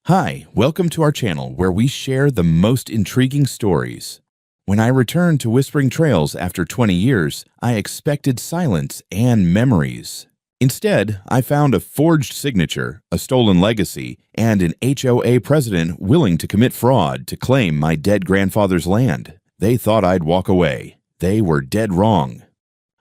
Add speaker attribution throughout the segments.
Speaker 1: Hi, welcome to our channel where we share the most intriguing stories. When I returned to Whispering Trails after 20 years, I expected silence and memories. Instead, I found a forged signature, a stolen legacy, and an HOA president willing to commit fraud to claim my dead grandfather's land. They thought I'd walk away. They were dead wrong.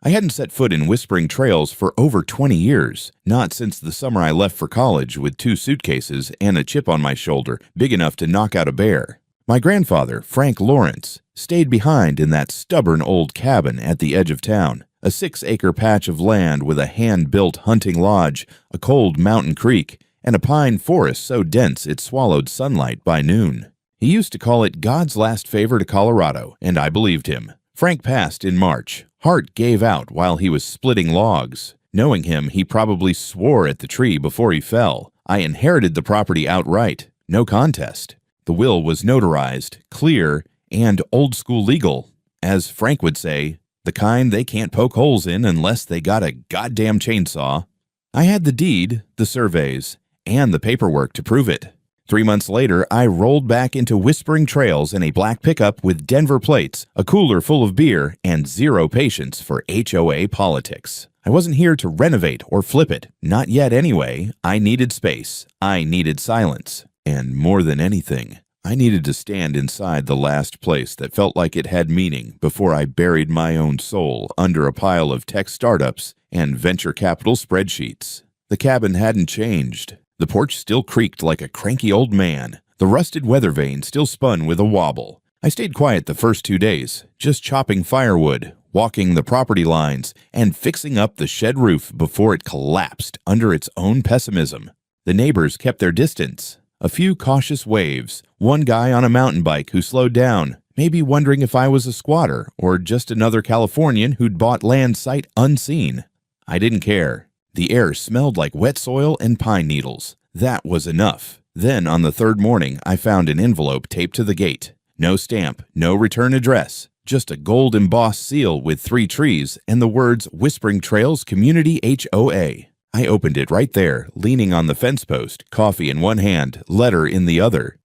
Speaker 1: I hadn't set foot in Whispering Trails for over 20 years, not since the summer I left for college with 2 suitcases and a chip on my shoulder big enough to knock out a bear. My grandfather, Frank Lawrence, stayed behind in that stubborn old cabin at the edge of town, a 6-acre patch of land with a hand-built hunting lodge, a cold mountain creek, and a pine forest so dense it swallowed sunlight by noon. He used to call it God's last favor to Colorado, and I believed him. Frank passed in March. Heart gave out while he was splitting logs. Knowing him, he probably swore at the tree before he fell. I inherited the property outright. No contest. The will was notarized, clear, and old-school legal. As Frank would say, the kind they can't poke holes in unless they got a goddamn chainsaw. I had the deed, the surveys, and the paperwork to prove it. 3 months later, I rolled back into Whispering Trails in a black pickup with Denver plates, a cooler full of beer, and zero patience for HOA politics. I wasn't here to renovate or flip it. Not yet anyway. I needed space. I needed silence. And more than anything, I needed to stand inside the last place that felt like it had meaning before I buried my own soul under a pile of tech startups and venture capital spreadsheets. The cabin hadn't changed. The porch still creaked like a cranky old man. The rusted weather vane still spun with a wobble. I stayed quiet the first 2 days, just chopping firewood, walking the property lines, and fixing up the shed roof before it collapsed under its own pessimism. The neighbors kept their distance. A few cautious waves, one guy on a mountain bike who slowed down, maybe wondering if I was a squatter or just another Californian who'd bought land sight unseen. I didn't care. The air smelled like wet soil and pine needles. That was enough. Then, on the 3rd morning, I found an envelope taped to the gate. No stamp, no return address, just a gold-embossed seal with 3 trees and the words Whispering Trails Community HOA. I opened it right there, leaning on the fence post, coffee in one hand, letter in the other.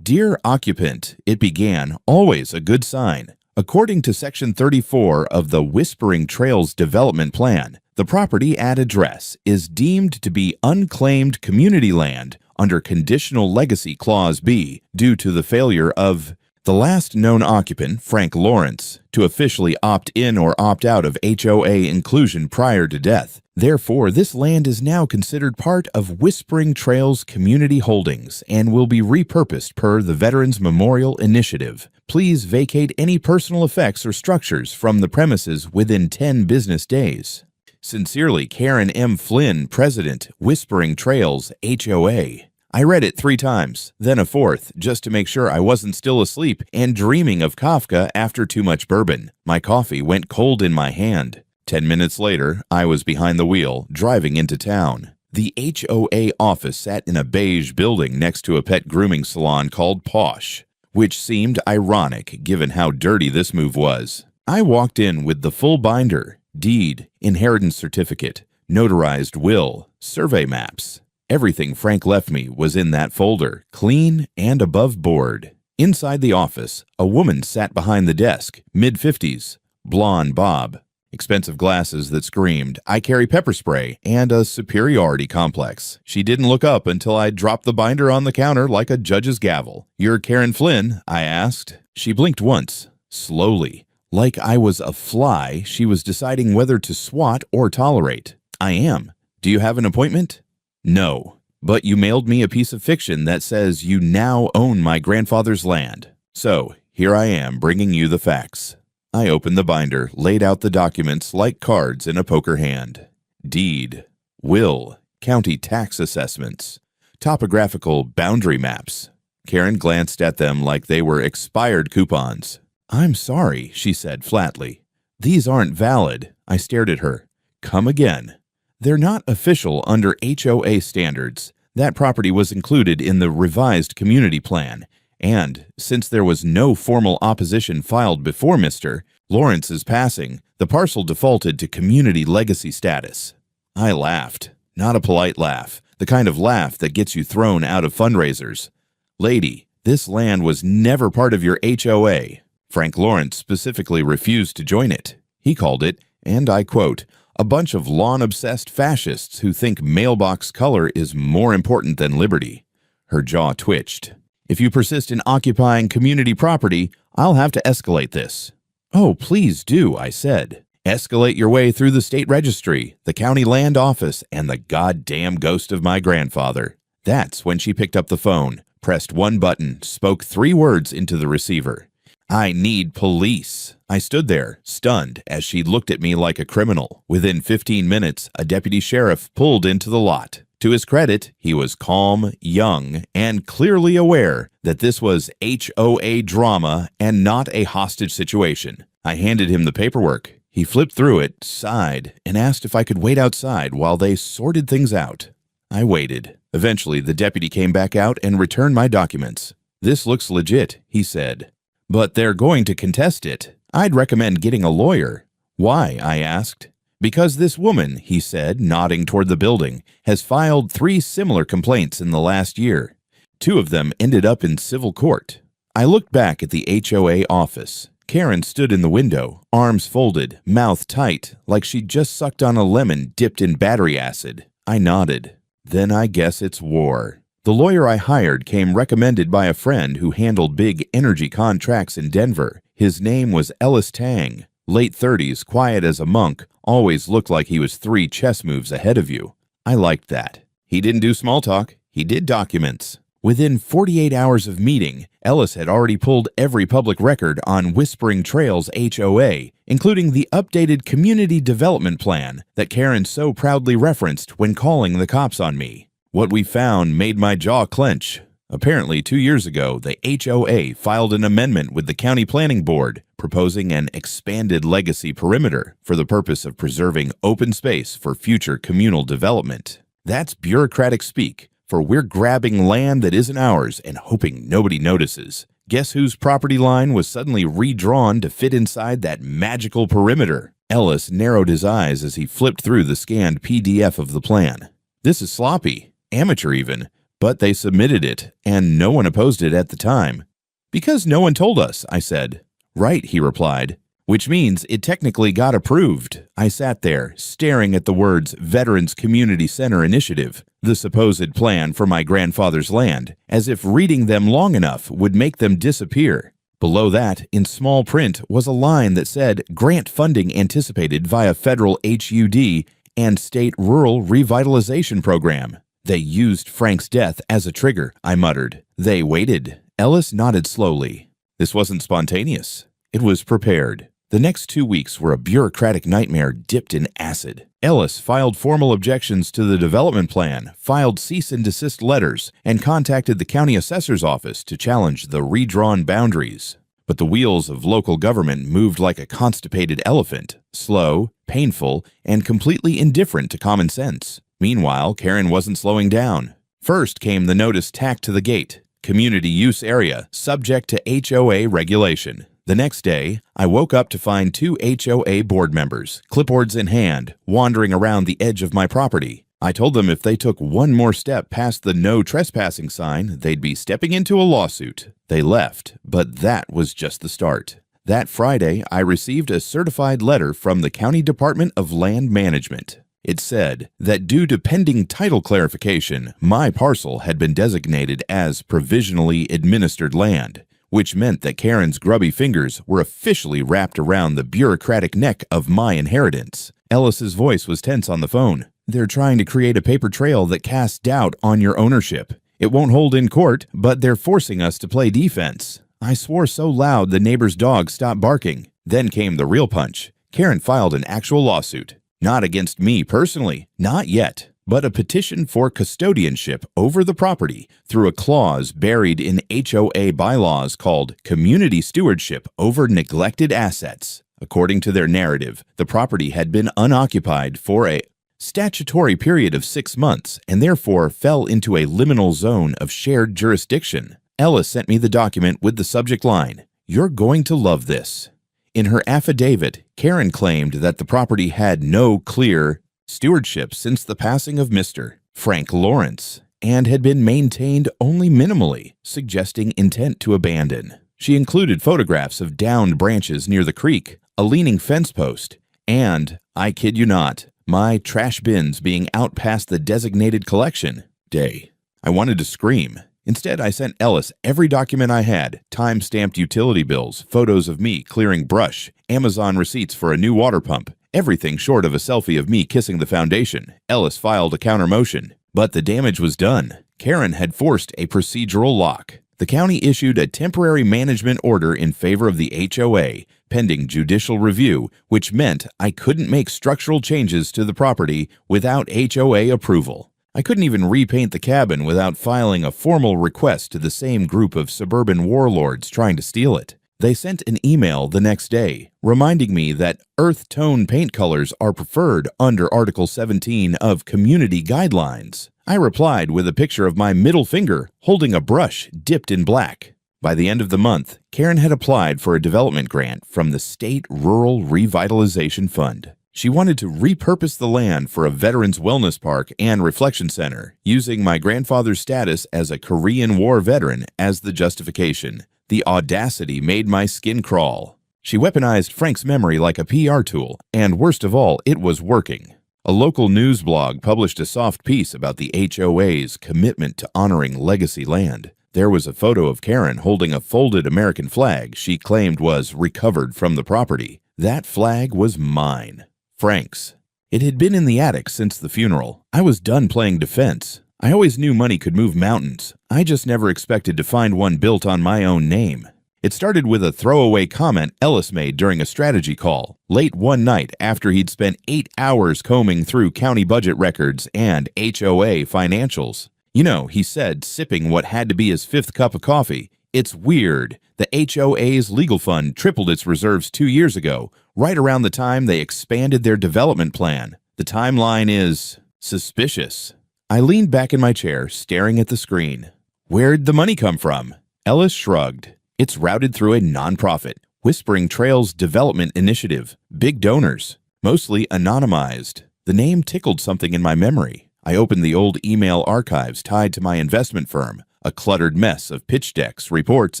Speaker 1: Dear occupant, it began, always a good sign. According to Section 34 of the Whispering Trails Development Plan, the property at address is deemed to be unclaimed community land under Conditional Legacy Clause B due to the failure of the last known occupant, Frank Lawrence, to officially opt in or opt out of HOA inclusion prior to death. Therefore, this land is now considered part of Whispering Trails Community Holdings and will be repurposed per the Veterans Memorial Initiative. Please vacate any personal effects or structures from the premises within 10 business days. Sincerely, Karen M. Flynn, President, Whispering Trails, HOA. I read it 3 times, then a 4th, just to make sure I wasn't still asleep and dreaming of Kafka after too much bourbon. My coffee went cold in my hand. 10 minutes later, I was behind the wheel, driving into town. The HOA office sat in a beige building next to a pet grooming salon called Posh, which seemed ironic given how dirty this move was. I walked in with the full binder. Deed, inheritance certificate, notarized will, survey maps. Everything Frank left me was in that folder, clean and above board. Inside the office, a woman sat behind the desk, mid-50s, blonde bob, expensive glasses that screamed, "I carry pepper spray," and a superiority complex. She didn't look up until I dropped the binder on the counter like a judge's gavel. "You're Karen Flynn?" I asked. She blinked once, slowly. Like I was a fly, she was deciding whether to swat or tolerate. "I am. Do you have an appointment?" "No. But you mailed me a piece of fiction that says you now own my grandfather's land. So, here I am bringing you the facts." I opened the binder, laid out the documents like cards in a poker hand. Deed, will, county tax assessments, topographical boundary maps. Karen glanced at them like they were expired coupons. "I'm sorry," she said flatly. "These aren't valid." I stared at her. "Come again." "They're not official under HOA standards. That property was included in the revised community plan, and since there was no formal opposition filed before Mr. Lawrence's passing, the parcel defaulted to community legacy status." I laughed. Not a polite laugh. the kind of laugh that gets you thrown out of fundraisers. Lady, this land was never part of your HOA. Frank Lawrence specifically refused to join it. He called it, and I quote, a bunch of lawn-obsessed fascists who think mailbox color is more important than liberty. Her jaw twitched. If you persist in occupying community property, I'll have to escalate this. Oh, please do, I said. Escalate your way through the state registry, the county land office, and the goddamn ghost of my grandfather. That's when she picked up the phone, pressed one button, spoke 3 words into the receiver. I need police. I stood there, stunned, as she looked at me like a criminal. Within 15 minutes, a deputy sheriff pulled into the lot. To his credit, he was calm, young, and clearly aware that this was HOA drama and not a hostage situation. I handed him the paperwork. He flipped through it, sighed, and asked if I could wait outside while they sorted things out. I waited. Eventually, the deputy came back out and returned my documents. This looks legit, he said. But they're going to contest it. I'd recommend getting a lawyer. Why? I asked. Because this woman, he said, nodding toward the building, has filed 3 similar complaints in the last year. 2 of them ended up in civil court. I looked back at the HOA office. Karen stood in the window, arms folded, mouth tight, like she'd just sucked on a lemon dipped in battery acid. I nodded. Then I guess it's war. The lawyer I hired came recommended by a friend who handled big energy contracts in Denver. His name was Ellis Tang. Late 30s, quiet as a monk, always looked like he was 3 chess moves ahead of you. I liked that. He didn't do small talk. He did documents. Within 48 hours of meeting, Ellis had already pulled every public record on Whispering Trails HOA, including the updated community development plan that Karen so proudly referenced when calling the cops on me. What we found made my jaw clench. Apparently, 2 years ago, the HOA filed an amendment with the County Planning Board proposing an expanded legacy perimeter for the purpose of preserving open space for future communal development. That's bureaucratic speak, for we're grabbing land that isn't ours and hoping nobody notices. Guess whose property line was suddenly redrawn to fit inside that magical perimeter? Ellis narrowed his eyes as he flipped through the scanned PDF of the plan. This is sloppy. Amateur even, but they submitted it, and no one opposed it at the time. Because no one told us, I said. Right, he replied, which means it technically got approved. I sat there, staring at the words Veterans Community Center Initiative, the supposed plan for my grandfather's land, as if reading them long enough would make them disappear. Below that, in small print, was a line that said grant funding anticipated via federal HUD and state rural revitalization program. They used Frank's death as a trigger, I muttered. They waited. Ellis nodded slowly. This wasn't spontaneous. It was prepared. The next 2 weeks were a bureaucratic nightmare dipped in acid. Ellis filed formal objections to the development plan, filed cease and desist letters, and contacted the county assessor's office to challenge the redrawn boundaries. But the wheels of local government moved like a constipated elephant, slow, painful, and completely indifferent to common sense. Meanwhile, Karen wasn't slowing down. First came the notice tacked to the gate, community use area, subject to HOA regulation. The next day, I woke up to find 2 HOA board members, clipboards in hand, wandering around the edge of my property. I told them if they took one more step past the no trespassing sign, they'd be stepping into a lawsuit. They left, but that was just the start. That Friday, I received a certified letter from the County Department of Land Management. It said that due to pending title clarification, my parcel had been designated as provisionally administered land, which meant that Karen's grubby fingers were officially wrapped around the bureaucratic neck of my inheritance. Ellis's voice was tense on the phone. They're trying to create a paper trail that casts doubt on your ownership. It won't hold in court, but they're forcing us to play defense. I swore so loud the neighbor's dog stopped barking. Then came the real punch. Karen filed an actual lawsuit. Not against me personally, not yet, but a petition for custodianship over the property through a clause buried in HOA bylaws called community stewardship over neglected assets. According to their narrative, the property had been unoccupied for a statutory period of 6 months and therefore fell into a liminal zone of shared jurisdiction. Ellis sent me the document with the subject line, "You're going to love this." In her affidavit, Karen claimed that the property had no clear stewardship since the passing of Mr. Frank Lawrence, and had been maintained only minimally, suggesting intent to abandon. She included photographs of downed branches near the creek, a leaning fence post, and, I kid you not, my trash bins being out past the designated collection day. I wanted to scream. Instead, I sent Ellis every document I had, time-stamped utility bills, photos of me clearing brush, Amazon receipts for a new water pump, everything short of a selfie of me kissing the foundation. Ellis filed a counter-motion. But the damage was done. Karen had forced a procedural lock. The county issued a temporary management order in favor of the HOA, pending judicial review, which meant I couldn't make structural changes to the property without HOA approval. I couldn't even repaint the cabin without filing a formal request to the same group of suburban warlords trying to steal it. They sent an email the next day, reminding me that earth tone paint colors are preferred under Article 17 of Community Guidelines. I replied with a picture of my middle finger holding a brush dipped in black. By the end of the month, Karen had applied for a development grant from the State Rural Revitalization Fund. She wanted to repurpose the land for a veterans wellness park and reflection center, using my grandfather's status as a Korean War veteran as the justification. The audacity made my skin crawl. She weaponized Frank's memory like a PR tool, and worst of all, it was working. A local news blog published a soft piece about the HOA's commitment to honoring legacy land. There was a photo of Karen holding a folded American flag she claimed was recovered from the property. That flag was mine. Frank's. It had been in the attic since the funeral. I was done playing defense. I always knew money could move mountains. I just never expected to find one built on my own name. It started with a throwaway comment Ellis made during a strategy call, late one night after he'd spent 8 hours combing through county budget records and HOA financials. You know, he said, sipping what had to be his 5th cup of coffee, "It's weird. The HOA's legal fund tripled its reserves 2 years ago, right around the time they expanded their development plan. The timeline is suspicious." I leaned back in my chair, staring at the screen. "Where'd the money come from?" Ellis shrugged. "It's routed through a nonprofit, Whispering Trails Development Initiative. Big donors. Mostly anonymized." The name tickled something in my memory. I opened the old email archives tied to my investment firm, a cluttered mess of pitch decks, reports,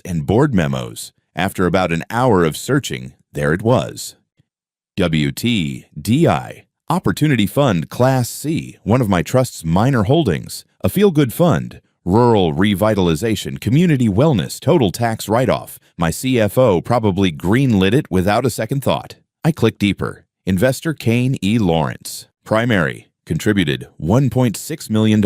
Speaker 1: and board memos. After about an hour of searching, there it was. WTDI. Opportunity Fund Class C, one of my trust's minor holdings. A feel-good fund. Rural revitalization, community wellness, total tax write-off. My CFO probably greenlit it without a second thought. I clicked deeper. Investor Kane E. Lawrence. Primary. Contributed $1.6 million.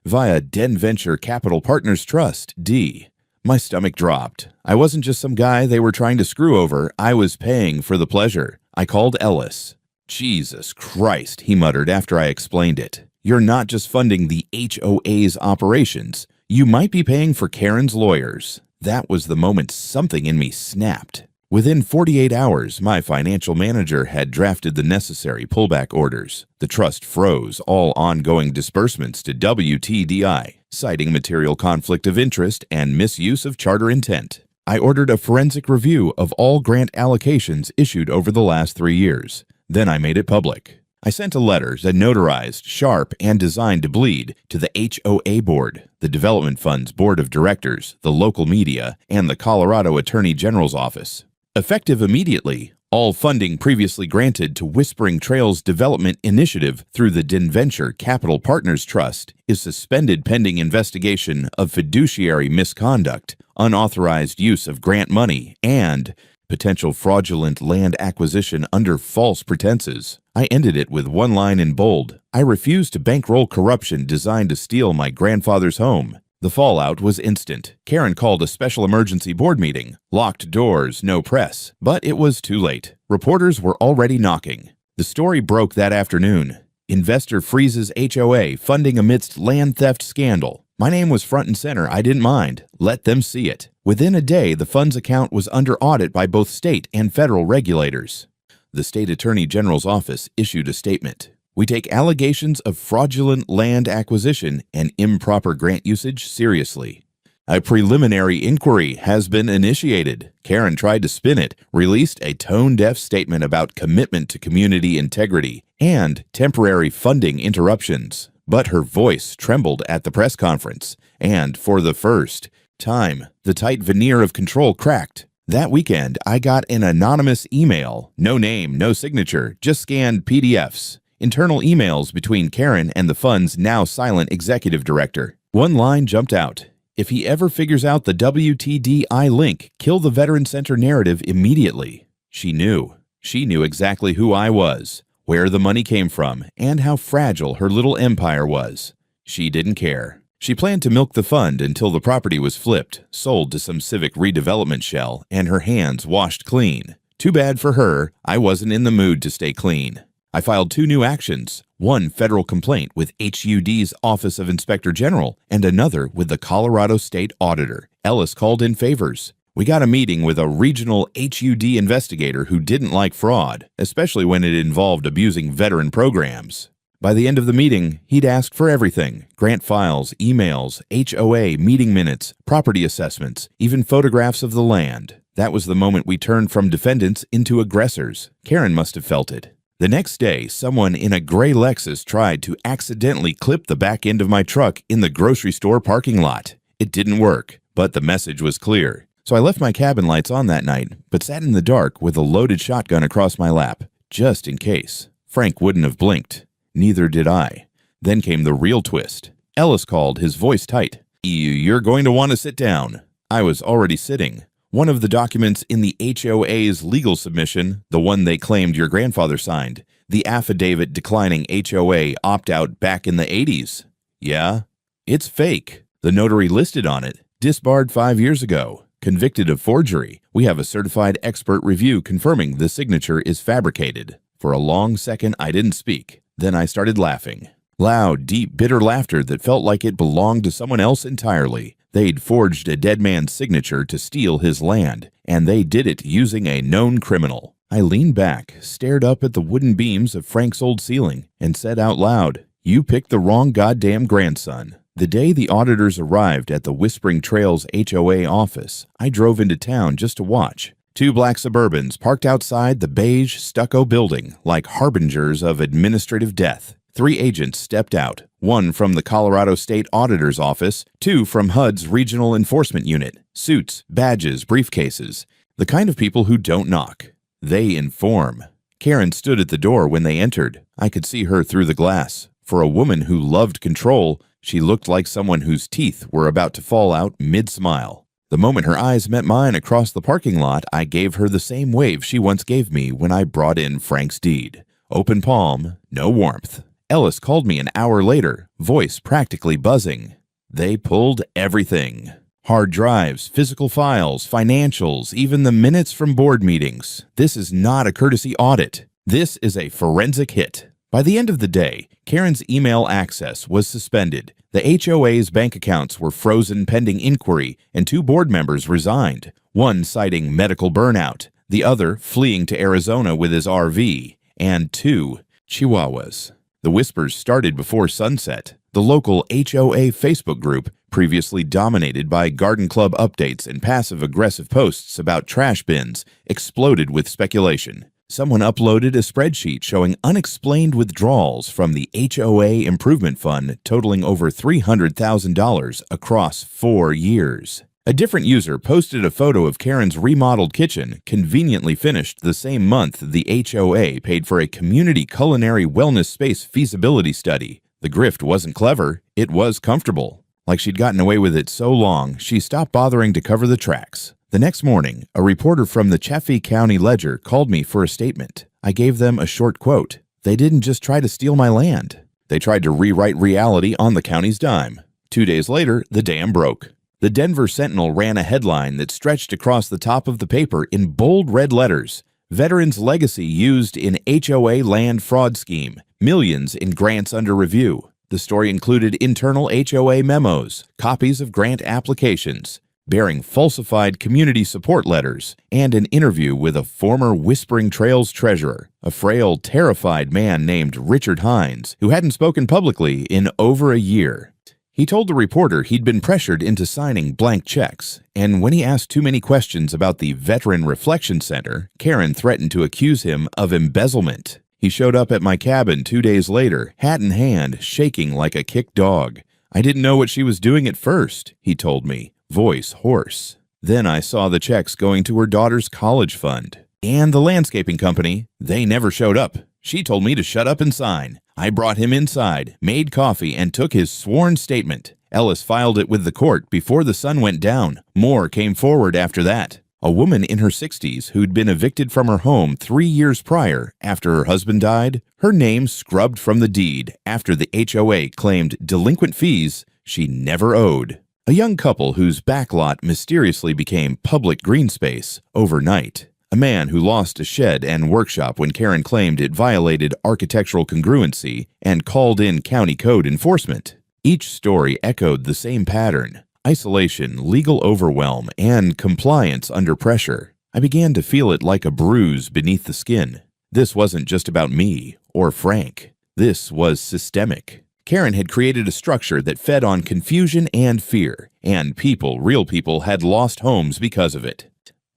Speaker 1: Via Den Venture Capital Partners Trust, D. My stomach dropped. I wasn't just some guy they were trying to screw over. I was paying for the pleasure. I called Ellis. "Jesus Christ," he muttered after I explained it. "You're not just funding the HOA's operations. You might be paying for Karen's lawyers." That was the moment something in me snapped. Within 48 hours, my financial manager had drafted the necessary pullback orders. The trust froze all ongoing disbursements to WTDI, citing material conflict of interest and misuse of charter intent. I ordered a forensic review of all grant allocations issued over the last 3 years. Then I made it public. I sent a letter that notarized, sharp, and designed to bleed to the HOA board, the Development Fund's board of directors, the local media, and the Colorado Attorney General's office. Effective immediately, all funding previously granted to Whispering Trails Development Initiative through the Den Venture Capital Partners Trust is suspended pending investigation of fiduciary misconduct, unauthorized use of grant money, and potential fraudulent land acquisition under false pretenses. I ended it with one line in bold. I refuse to bankroll corruption designed to steal my grandfather's home. The fallout was instant. Karen called a special emergency board meeting. Locked doors, no press. But it was too late. Reporters were already knocking. The story broke that afternoon. Investor freezes HOA funding amidst land theft scandal. My name was front and center. I didn't mind. Let them see it. Within a day, the fund's account was under audit by both state and federal regulators. The state attorney general's office issued a statement. "We take allegations of fraudulent land acquisition and improper grant usage seriously. A preliminary inquiry has been initiated." Karen tried to spin it, released a tone-deaf statement about commitment to community integrity and temporary funding interruptions. But her voice trembled at the press conference, and for the first time, the tight veneer of control cracked. That weekend, I got an anonymous email. No name, no signature, just scanned PDFs. Internal emails between Karen and the fund's now silent executive director. One line jumped out. If he ever figures out the WTDI link, kill the Veteran Center narrative immediately. She knew. She knew exactly who I was, where the money came from, and how fragile her little empire was. She didn't care. She planned to milk the fund until the property was flipped, sold to some civic redevelopment shell, and her hands washed clean. Too bad for her, I wasn't in the mood to stay clean. I filed 2 new actions, one federal complaint with HUD's Office of Inspector General and another with the Colorado State Auditor. Ellis called in favors. We got a meeting with a regional HUD investigator who didn't like fraud, especially when it involved abusing veteran programs. By the end of the meeting, he'd asked for everything: grant files, emails, HOA, meeting minutes, property assessments, even photographs of the land. That was the moment we turned from defendants into aggressors. Karen must have felt it. The next day, someone in a gray Lexus tried to accidentally clip the back end of my truck in the grocery store parking lot. It didn't work, but the message was clear. So I left my cabin lights on that night, but sat in the dark with a loaded shotgun across my lap, just in case. Frank wouldn't have blinked. Neither did I. Then came the real twist. Ellis called, his voice tight. "You're going to want to sit down." I was already sitting. One of the documents in the HOA's legal submission, the one they claimed your grandfather signed, the affidavit declining HOA opt-out back in the 80s. Yeah, it's fake. The notary listed on it, disbarred 5 years ago, convicted of forgery. We have a certified expert review confirming the signature is fabricated. For a long second, I didn't speak. Then I started laughing. Loud, deep, bitter laughter that felt like it belonged to someone else entirely. They'd forged a dead man's signature to steal his land, and they did it using a known criminal. I leaned back, stared up at the wooden beams of Frank's old ceiling, and said out loud, "You picked the wrong goddamn grandson." The day the auditors arrived at the Whispering Trails HOA office, I drove into town just to watch. 2 black Suburbans parked outside the beige stucco building like harbingers of administrative death. 3 agents stepped out, 1 from the Colorado State Auditor's Office, 2 from HUD's Regional Enforcement Unit. Suits, badges, briefcases. The kind of people who don't knock. They inform. Karen stood at the door when they entered. I could see her through the glass. For a woman who loved control, she looked like someone whose teeth were about to fall out mid-smile. The moment her eyes met mine across the parking lot, I gave her the same wave she once gave me when I brought in Frank's deed. Open palm, no warmth. Ellis called me an hour later, voice practically buzzing. They pulled everything. Hard drives, physical files, financials, even the minutes from board meetings. This is not a courtesy audit. This is a forensic hit. By the end of the day, Karen's email access was suspended. The HOA's bank accounts were frozen pending inquiry, and 2 board members resigned, one citing medical burnout, the other fleeing to Arizona with his RV, and 2 chihuahuas. The whispers started before sunset. The local HOA Facebook group, previously dominated by garden club updates and passive-aggressive posts about trash bins, exploded with speculation. Someone uploaded a spreadsheet showing unexplained withdrawals from the HOA Improvement Fund totaling over $300,000 across 4 years. A different user posted a photo of Karen's remodeled kitchen, conveniently finished the same month the HOA paid for a community culinary wellness space feasibility study. The grift wasn't clever, it was comfortable. Like she'd gotten away with it so long, she stopped bothering to cover the tracks. The next morning, a reporter from the Chaffee County Ledger called me for a statement. I gave them a short quote. They didn't just try to steal my land. They tried to rewrite reality on the county's dime. 2 days later, the dam broke. The Denver Sentinel ran a headline that stretched across the top of the paper in bold red letters. Veterans' legacy used in HOA land fraud scheme. Millions in grants under review. The story included internal HOA memos, copies of grant applications, bearing falsified community support letters, and an interview with a former Whispering Trails treasurer, a frail, terrified man named Richard Hines, who hadn't spoken publicly in over a year. He told the reporter he'd been pressured into signing blank checks, and when he asked too many questions about the Veteran Reflection Center, Karen threatened to accuse him of embezzlement. He showed up at my cabin 2 days later, hat in hand, shaking like a kicked dog. I didn't know what she was doing at first, he told me, voice hoarse. Then I saw the checks going to her daughter's college fund. And the landscaping company, they never showed up. She told me to shut up and sign. I brought him inside, made coffee, and took his sworn statement. Ellis filed it with the court before the sun went down. More came forward after that. A woman in her 60s who'd been evicted from her home 3 years prior after her husband died, her name scrubbed from the deed after the HOA claimed delinquent fees she never owed. A young couple whose backlot mysteriously became public green space overnight. A man who lost a shed and workshop when Karen claimed it violated architectural congruency and called in county code enforcement. Each story echoed the same pattern: isolation, legal overwhelm, and compliance under pressure. I began to feel it like a bruise beneath the skin. This wasn't just about me or Frank. This was systemic. Karen had created a structure that fed on confusion and fear, and people, real people, had lost homes because of it.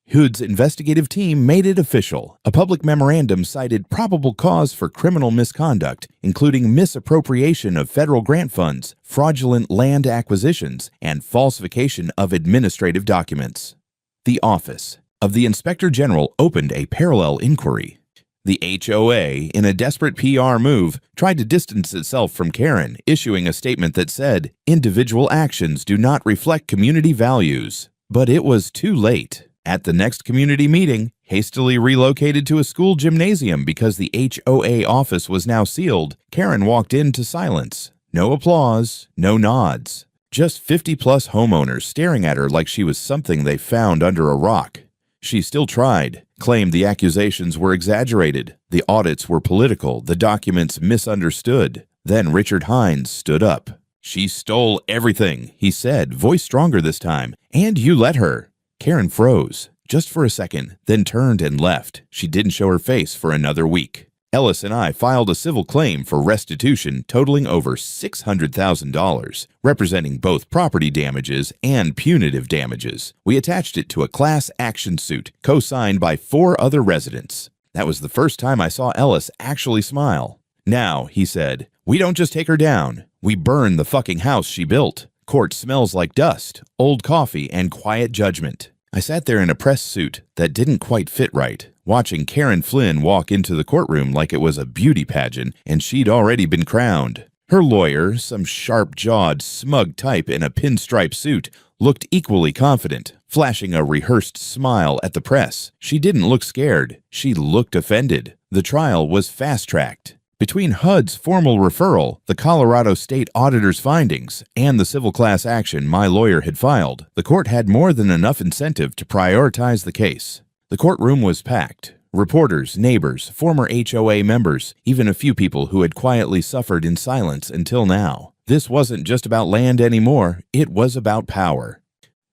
Speaker 1: Hood's investigative team made it official. A public memorandum cited probable cause for criminal misconduct, including misappropriation of federal grant funds, fraudulent land acquisitions, and falsification of administrative documents. The Office of the Inspector General opened a parallel inquiry. The HOA, in a desperate PR move, tried to distance itself from Karen, issuing a statement that said, "Individual actions do not reflect community values." But it was too late. At the next community meeting, hastily relocated to a school gymnasium because the HOA office was now sealed, Karen walked into silence. No applause, no nods. Just 50-plus homeowners staring at her like she was something they found under a rock. She still tried, claimed the accusations were exaggerated, the audits were political, the documents misunderstood. Then Richard Hines stood up. "She stole everything," he said, voice stronger this time, "and you let her." Karen froze, just for a second, then turned and left. She didn't show her face for another week. Ellis and I filed a civil claim for restitution totaling over $600,000, representing both property damages and punitive damages. We attached it to a class action suit co-signed by 4 other residents. That was the first time I saw Ellis actually smile. "Now," he said, "we don't just take her down. We burn the fucking house she built." Court smells like dust, old coffee, and quiet judgment. I sat there in a press suit that didn't quite fit right, watching Karen Flynn walk into the courtroom like it was a beauty pageant and she'd already been crowned. Her lawyer, some sharp-jawed, smug type in a pinstripe suit, looked equally confident, flashing a rehearsed smile at the press. She didn't look scared. She looked offended. The trial was fast-tracked. Between HUD's formal referral, the Colorado State Auditor's findings, and the civil class action my lawyer had filed, the court had more than enough incentive to prioritize the case. The courtroom was packed. Reporters, neighbors, former HOA members, even a few people who had quietly suffered in silence until now. This wasn't just about land anymore, it was about power.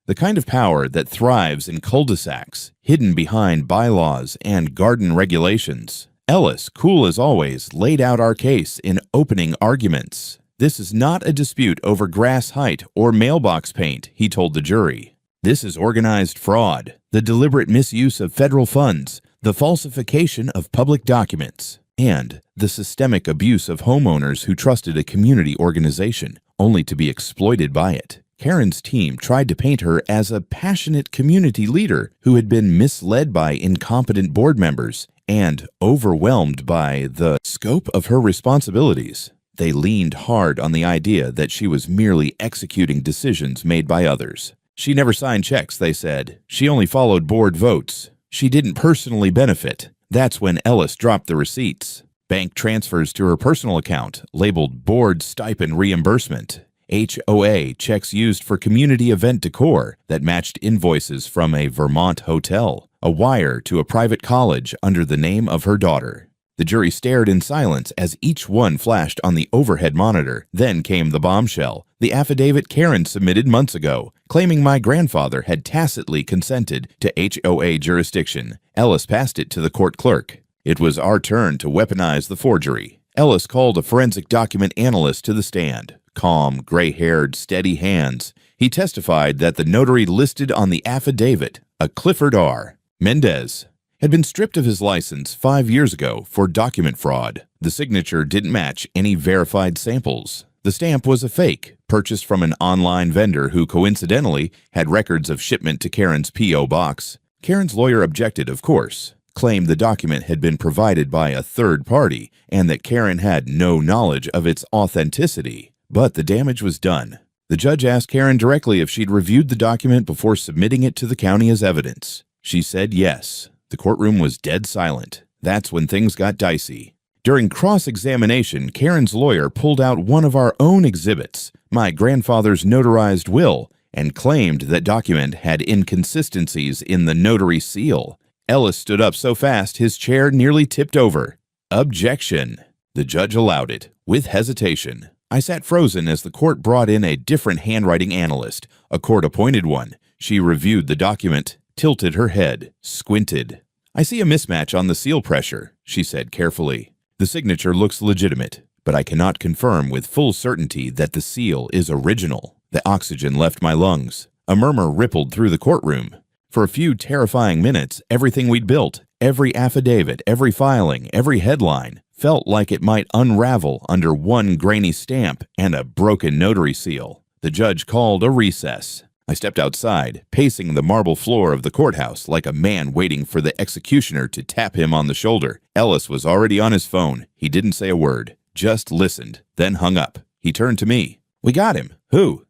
Speaker 1: The kind of power that thrives in cul-de-sacs, hidden behind bylaws and garden regulations. Ellis, cool as always, laid out our case in opening arguments. "This is not a dispute over grass height or mailbox paint," he told the jury. "This is organized fraud, the deliberate misuse of federal funds, the falsification of public documents, and the systemic abuse of homeowners who trusted a community organization, only to be exploited by it." Karen's team tried to paint her as a passionate community leader who had been misled by incompetent board members and overwhelmed by the scope of her responsibilities. They leaned hard on the idea that she was merely executing decisions made by others. She never signed checks, they said. She only followed board votes. She didn't personally benefit. That's when Ellis dropped the receipts. Bank transfers to her personal account, labeled board stipend reimbursement. HOA checks used for community event decor that matched invoices from a Vermont hotel, a wire to a private college under the name of her daughter. The jury stared in silence as each one flashed on the overhead monitor. Then came the bombshell, the affidavit Karen submitted months ago, claiming my grandfather had tacitly consented to HOA jurisdiction. Ellis passed it to the court clerk. It was our turn to weaponize the forgery. Ellis called a forensic document analyst to the stand. Calm, gray-haired, steady hands. He testified that the notary listed on the affidavit, a Clifford R. Mendez, had been stripped of his license 5 years ago for document fraud. The signature didn't match any verified samples. The stamp was a fake, purchased from an online vendor who coincidentally had records of shipment to Karen's P.O. box. Karen's lawyer objected, of course, claimed the document had been provided by a third party and that Karen had no knowledge of its authenticity. But the damage was done. The judge asked Karen directly if she'd reviewed the document before submitting it to the county as evidence. She said yes. The courtroom was dead silent. That's when things got dicey. During cross-examination, Karen's lawyer pulled out one of our own exhibits, my grandfather's notarized will, and claimed that document had inconsistencies in the notary seal. Ellis stood up so fast his chair nearly tipped over. Objection. The judge allowed it, with hesitation. I sat frozen as the court brought in a different handwriting analyst, a court-appointed one. She reviewed the document, tilted her head, squinted. "I see a mismatch on the seal pressure," she said carefully. "The signature looks legitimate, but I cannot confirm with full certainty that the seal is original." The oxygen left my lungs. A murmur rippled through the courtroom. For a few terrifying minutes, everything we'd built, every affidavit, every filing, every headline, felt like it might unravel under one grainy stamp and a broken notary seal. The judge called a recess. I stepped outside, pacing the marble floor of the courthouse like a man waiting for the executioner to tap him on the shoulder. Ellis was already on his phone. He didn't say a word, just listened, then hung up. He turned to me. "We got him." "Who?"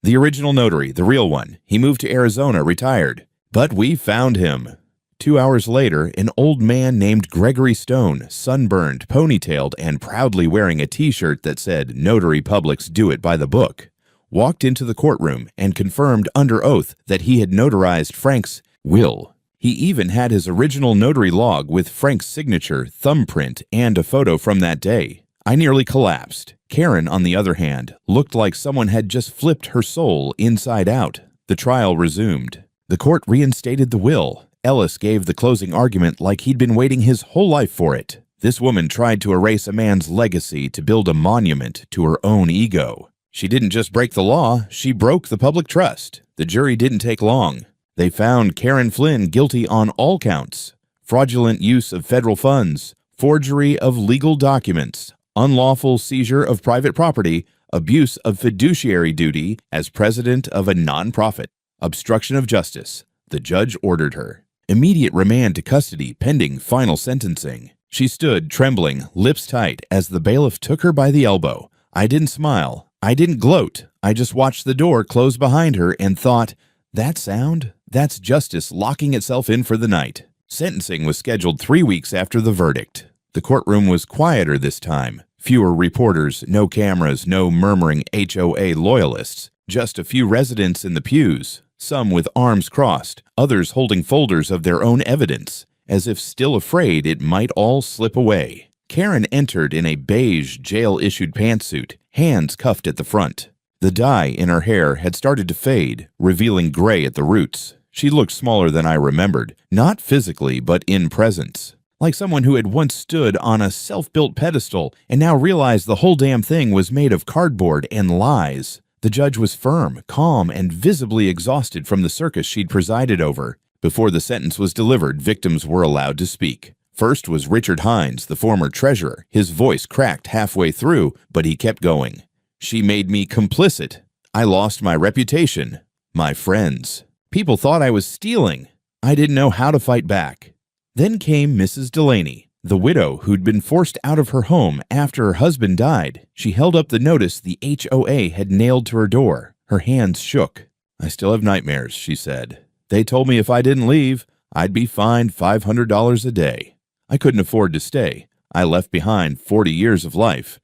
Speaker 1: "The original notary, the real one. He moved to Arizona, retired." "But we found him." 2 hours later, an old man named Gregory Stone, sunburned, ponytailed, and proudly wearing a T-shirt that said, "Notary publics do it by the book," walked into the courtroom and confirmed under oath that he had notarized Frank's will. He even had his original notary log with Frank's signature, thumbprint, and a photo from that day. I nearly collapsed. Karen, on the other hand, looked like someone had just flipped her soul inside out. The trial resumed. The court reinstated the will. Ellis gave the closing argument like he'd been waiting his whole life for it. This woman tried to erase a man's legacy to build a monument to her own ego. She didn't just break the law, she broke the public trust. The jury didn't take long. They found Karen Flynn guilty on all counts: fraudulent use of federal funds, forgery of legal documents, unlawful seizure of private property, abuse of fiduciary duty as president of a nonprofit, obstruction of justice. The judge ordered her immediate remand to custody pending final sentencing. She stood, trembling, lips tight, as the bailiff took her by the elbow. I didn't smile. I didn't gloat. I just watched the door close behind her and thought, that sound? That's justice locking itself in for the night. Sentencing was scheduled 3 weeks after the verdict. The courtroom was quieter this time. Fewer reporters, no cameras, no murmuring HOA loyalists. Just a few residents in the pews, some with arms crossed, others holding folders of their own evidence, as if still afraid it might all slip away. Karen entered in a beige jail-issued pantsuit, hands cuffed at the front. The dye in her hair had started to fade, revealing gray at the roots. She looked smaller than I remembered, not physically but in presence. Like someone who had once stood on a self-built pedestal and now realized the whole damn thing was made of cardboard and lies. The judge was firm, calm, and visibly exhausted from the circus she'd presided over. Before the sentence was delivered, victims were allowed to speak. First was Richard Hines, the former treasurer. His voice cracked halfway through, but he kept going. "She made me complicit. I lost my reputation, my friends. People thought I was stealing. I didn't know how to fight back." Then came Mrs. Delaney, the widow who'd been forced out of her home after her husband died. She held up the notice the HOA had nailed to her door. Her hands shook. "I still have nightmares," she said. "They told me if I didn't leave, I'd be fined $500 a day. I couldn't afford to stay. I left behind 40 years of life.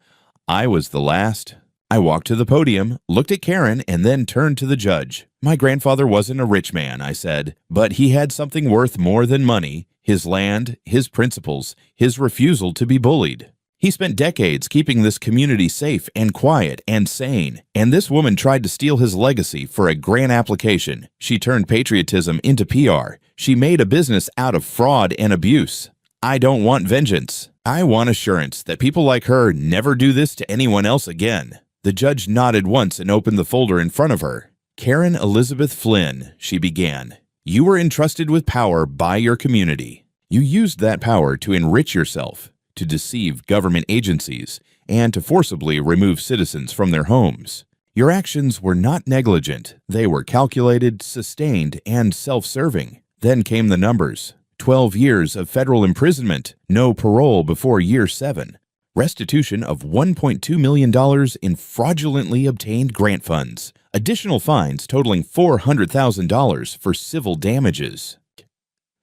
Speaker 1: I was the last." I walked to the podium, looked at Karen, and then turned to the judge. "My grandfather wasn't a rich man," I said, "but he had something worth more than money: his land, his principles, his refusal to be bullied. He spent decades keeping this community safe and quiet and sane, and this woman tried to steal his legacy for a grant application. She turned patriotism into PR. She made a business out of fraud and abuse. I don't want vengeance. I want assurance that people like her never do this to anyone else again." The judge nodded once and opened the folder in front of her. "Karen Elizabeth Flynn," she began, "you were entrusted with power by your community. You used that power to enrich yourself, to deceive government agencies, and to forcibly remove citizens from their homes. Your actions were not negligent. They were calculated, sustained, and self-serving. Then came the numbers. 12 years of federal imprisonment, no parole before year 7. Restitution of $1.2 million in fraudulently obtained grant funds. Additional fines totaling $400,000 for civil damages.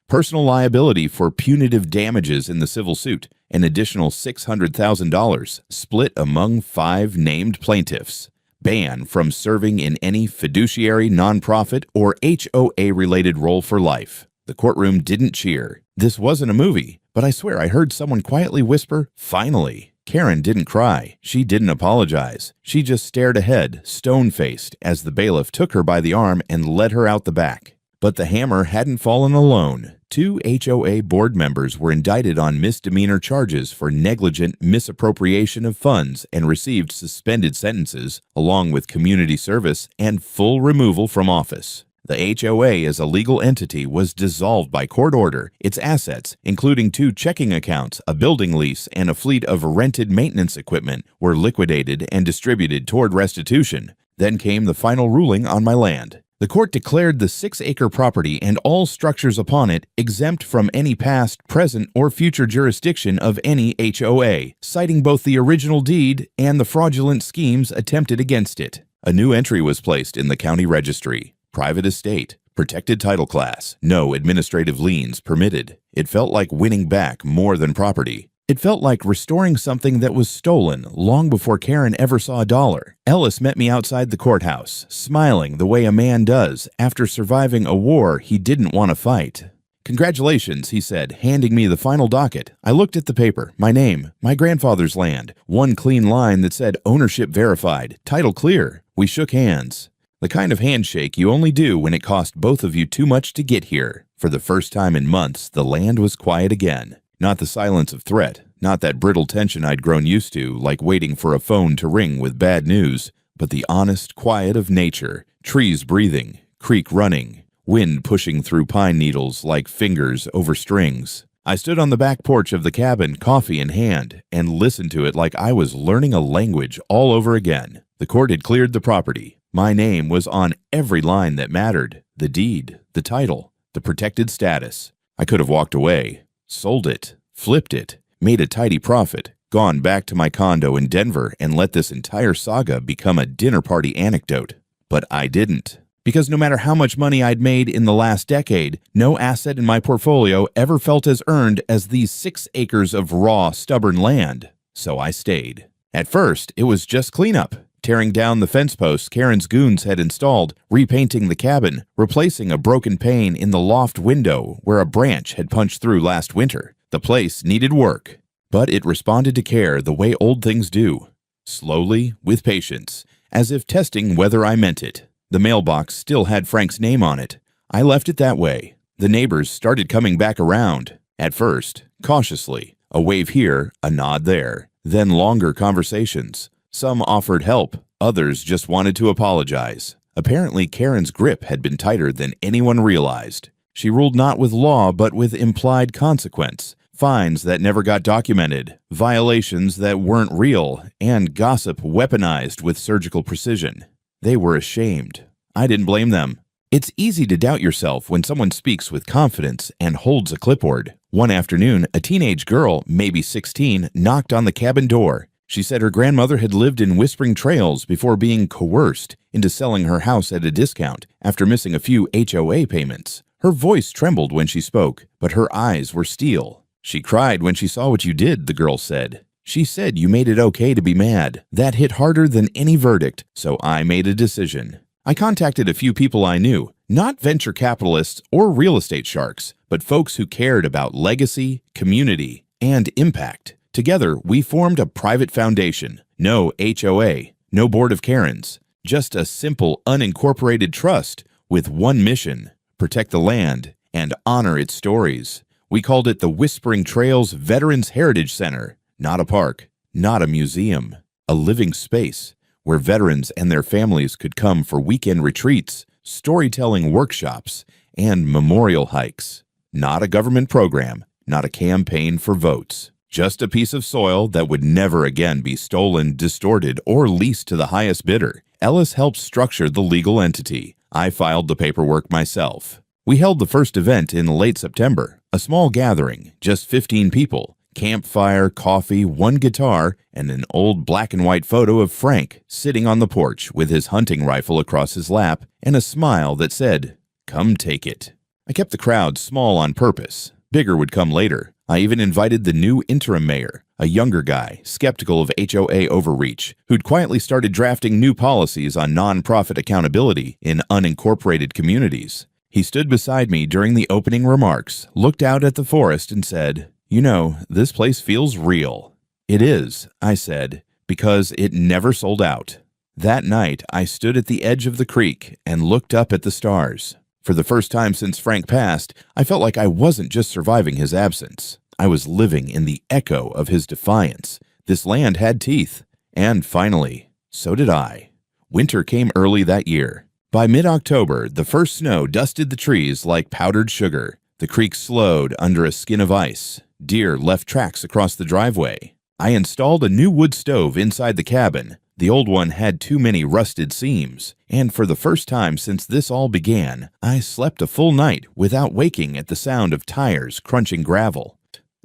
Speaker 1: Personal liability for punitive damages in the civil suit, an additional $600,000 split among 5 named plaintiffs. Ban from serving in any fiduciary, nonprofit, or HOA-related role for life. The courtroom didn't cheer. This wasn't a movie, but I swear I heard someone quietly whisper, "Finally." Karen didn't cry. She didn't apologize. She just stared ahead, stone-faced, as the bailiff took her by the arm and led her out the back. But the hammer hadn't fallen alone. 2 HOA board members were indicted on misdemeanor charges for negligent misappropriation of funds and received suspended sentences, along with community service and full removal from office. The HOA as a legal entity was dissolved by court order. Its assets, including 2 checking accounts, a building lease, and a fleet of rented maintenance equipment, were liquidated and distributed toward restitution. Then came the final ruling on my land. The court declared the 6-acre property and all structures upon it exempt from any past, present, or future jurisdiction of any HOA, citing both the original deed and the fraudulent schemes attempted against it. A new entry was placed in the county registry. Private estate, protected title class, no administrative liens permitted. It felt like winning back more than property. It felt like restoring something that was stolen long before Karen ever saw a dollar. Ellis met me outside the courthouse, smiling the way a man does after surviving a war he didn't want to fight. "Congratulations," he said, handing me the final docket. I looked at the paper, my name, my grandfather's land, one clean line that said ownership verified, title clear. We shook hands. The kind of handshake you only do when it cost both of you too much to get here. For the first time in months, the land was quiet again. Not the silence of threat, not that brittle tension I'd grown used to, like waiting for a phone to ring with bad news, but the honest quiet of nature, trees breathing, creek running, wind pushing through pine needles like fingers over strings. I stood on the back porch of the cabin, coffee in hand, and listened to it like I was learning a language all over again. The court had cleared the property. My name was on every line that mattered, the deed, the title, the protected status. I could have walked away, sold it, flipped it, made a tidy profit, gone back to my condo in Denver and let this entire saga become a dinner party anecdote. But I didn't. Because no matter how much money I'd made in the last decade, no asset in my portfolio ever felt as earned as these 6 acres of raw, stubborn land. So I stayed. At first, it was just cleanup. Tearing down the fence posts Karen's goons had installed, repainting the cabin, replacing a broken pane in the loft window where a branch had punched through last winter. The place needed work, but it responded to care the way old things do. Slowly, with patience, as if testing whether I meant it. The mailbox still had Frank's name on it. I left it that way. The neighbors started coming back around. At first, cautiously, a wave here, a nod there, then longer conversations. Some offered help, others just wanted to apologize. Apparently, Karen's grip had been tighter than anyone realized. She ruled not with law, but with implied consequence. Fines that never got documented, violations that weren't real, and gossip weaponized with surgical precision. They were ashamed. I didn't blame them. It's easy to doubt yourself when someone speaks with confidence and holds a clipboard. One afternoon, a teenage girl, maybe 16, knocked on the cabin door. She said her grandmother had lived in Whispering Trails before being coerced into selling her house at a discount after missing a few HOA payments. Her voice trembled when she spoke, but her eyes were steel. "She cried when she saw what you did," the girl said. "She said you made it okay to be mad. That hit harder than any verdict, so I made a decision." I contacted a few people I knew, not venture capitalists or real estate sharks, but folks who cared about legacy, community, and impact. Together, we formed a private foundation. No HOA, no board of Karens, just a simple, unincorporated trust with one mission: protect the land and honor its stories. We called it the Whispering Trails Veterans Heritage Center. Not a park, not a museum, a living space where veterans and their families could come for weekend retreats, storytelling workshops, and memorial hikes. Not a government program, not a campaign for votes. Just a piece of soil that would never again be stolen, distorted, or leased to the highest bidder. Ellis helped structure the legal entity. I filed the paperwork myself. We held the first event in late September, a small gathering, just 15 people. Campfire, coffee, one guitar, and an old black and white photo of Frank sitting on the porch with his hunting rifle across his lap and a smile that said, "Come take it." I kept the crowd small on purpose. Bigger would come later. I even invited the new interim mayor, a younger guy, skeptical of HOA overreach, who'd quietly started drafting new policies on nonprofit accountability in unincorporated communities. He stood beside me during the opening remarks, looked out at the forest, and said, "You know, this place feels real." "It is," I said, "because it never sold out." That night, I stood at the edge of the creek and looked up at the stars. For the first time since Frank passed, I felt like I wasn't just surviving his absence. I was living in the echo of his defiance. This land had teeth. And finally, so did I. Winter came early that year. By mid-October, the first snow dusted the trees like powdered sugar. The creek slowed under a skin of ice. Deer left tracks across the driveway. I installed a new wood stove inside the cabin. The old one had too many rusted seams, and for the first time since this all began, I slept a full night without waking at the sound of tires crunching gravel.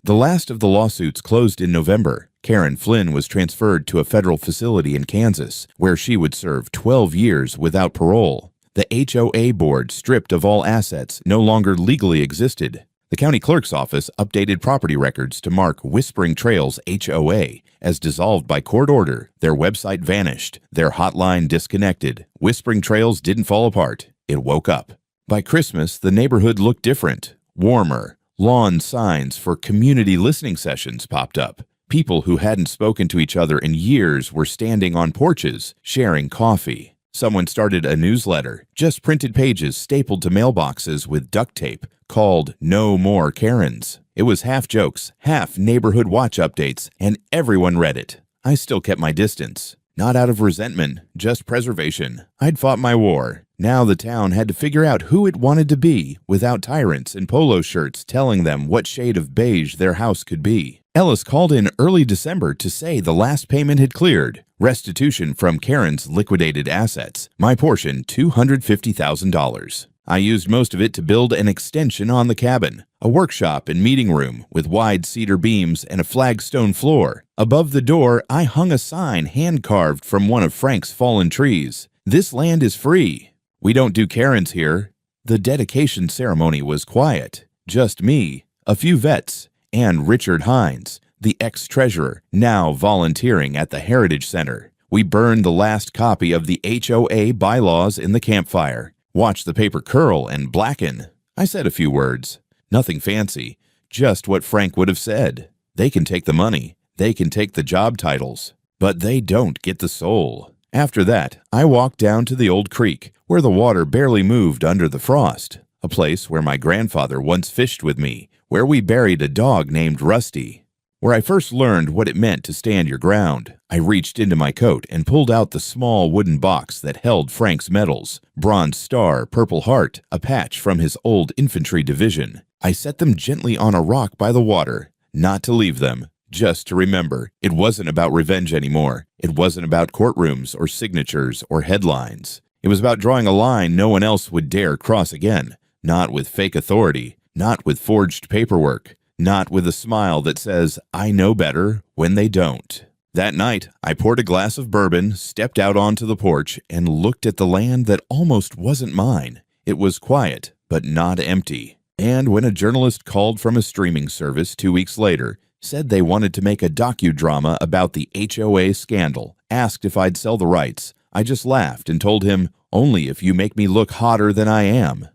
Speaker 1: The last of the lawsuits closed in November. Karen Flynn was transferred to a federal facility in Kansas, where she would serve 12 years without parole. The HOA board, stripped of all assets, no longer legally existed. The county clerk's office updated property records to mark Whispering Trails HOA as dissolved by court order. Their website vanished, their hotline disconnected. Whispering Trails didn't fall apart. It woke up. By Christmas, the neighborhood looked different, warmer. Lawn signs for community listening sessions popped up. People who hadn't spoken to each other in years were standing on porches, sharing coffee. Someone started a newsletter, just printed pages stapled to mailboxes with duct tape, called No More Karens. It was half jokes, half neighborhood watch updates, and everyone read it. I still kept my distance. Not out of resentment, just preservation. I'd fought my war. Now the town had to figure out who it wanted to be without tyrants in polo shirts telling them what shade of beige their house could be. Ellis called in early December to say the last payment had cleared. Restitution from Karen's liquidated assets. My portion, $250,000. I used most of it to build an extension on the cabin, a workshop and meeting room with wide cedar beams and a flagstone floor. Above the door, I hung a sign hand-carved from one of Frank's fallen trees. "This land is free. We don't do Karens here." The dedication ceremony was quiet. Just me, a few vets, and Richard Hines, the ex-treasurer, now volunteering at the Heritage Center. We burned the last copy of the HOA bylaws in the campfire. Watched the paper curl and blacken. I said a few words. Nothing fancy, just what Frank would have said. They can take the money, they can take the job titles, but they don't get the soul. After that, I walked down to the old creek, where the water barely moved under the frost, a place where my grandfather once fished with me, where we buried a dog named Rusty, where I first learned what it meant to stand your ground. I reached into my coat and pulled out the small wooden box that held Frank's medals, Bronze Star, Purple Heart, a patch from his old infantry division. I set them gently on a rock by the water, not to leave them, just to remember. It wasn't about revenge anymore. It wasn't about courtrooms or signatures or headlines. It was about drawing a line no one else would dare cross again, not with fake authority, not with forged paperwork, not with a smile that says, "I know better," when they don't. That night, I poured a glass of bourbon, stepped out onto the porch, and looked at the land that almost wasn't mine. It was quiet, but not empty. And when a journalist called from a streaming service 2 weeks later, said they wanted to make a docudrama about the HOA scandal, asked if I'd sell the rights, I just laughed and told him, "Only if you make me look hotter than I am."